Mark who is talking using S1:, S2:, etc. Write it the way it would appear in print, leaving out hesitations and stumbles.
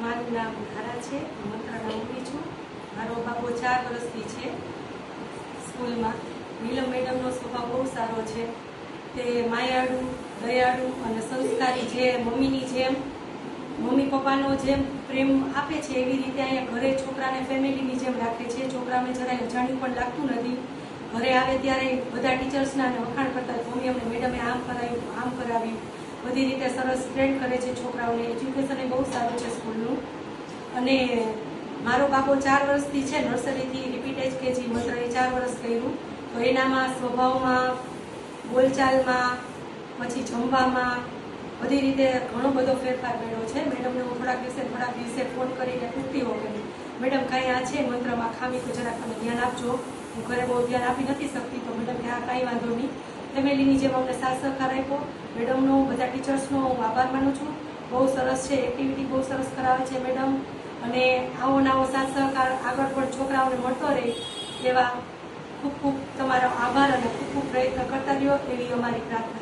S1: મારું નામ ધારા છે, મંત્રાના મમ્મી છું. મારો બાબો 4 વર્ષથી છે સ્કૂલમાં. નીલમ મેડમનો સ્વભાવ બહુ સારો છે. તે માયાળુ, દયાળુ અને સંસ્કારી, જે મમ્મીની જેમ, મમ્મી પપ્પાનો જેમ પ્રેમ આપે છે એવી રીતે અહીંયા ઘરે છોકરાને ફેમિલીની જેમ રાખે છે. છોકરાને જરાય અજાણ્યું પણ લાગતું નથી. ઘરે આવે ત્યારે બધા ટીચર્સના વખાણ કરતા, મમ્મી અમને મેડમે આમ કરાવ્યું, આમ કરાવ્યું, બધી રીતે સરસ ટ્રેન કરે છે છોકરાઓને. એજ્યુકેશન એ બહુ સારું છે સ્કૂલનું. અને મારો બાબો 4 વર્ષથી છે, નર્સરીથી રિપીટ એજકેજી મંત્રએ 4 વર્ષ કર્યું. તો એનામાં સ્વભાવમાં, બોલચાલમાં, પછી જમવામાં, બધી રીતે ઘણો બધો ફેરફાર કર્યો છે. મેડમને હું થોડાક દિવસે ફોન કરીને પૂછતી હોઉં કે મેડમ કાંઈ આ છે મંત્રમાં ખામી, તો જરાક તમે ધ્યાન આપજો. હું ઘરે બહુ ધ્યાન આપી નથી શકતી. તો મેડમ કે હા કાંઈ વાંધો નહીં. ફેમિલીની જેમ અમને સાથ સહકાર આપ્યો. મેડમનો, બધા ટીચર્સનો હું આભાર માનું છું. બહુ સરસ છે, એક્ટિવિટી બહુ સરસ કરાવે છે મેડમ. અને આવો નવો સાથ સહકાર આગળ પણ છોકરાઓને મળતો રહે એવા ખૂબ ખૂબ તમારો આભાર અને ખૂબ ખૂબ પ્રયત્ન કરતા રહ્યો એવી અમારી પ્રાર્થના.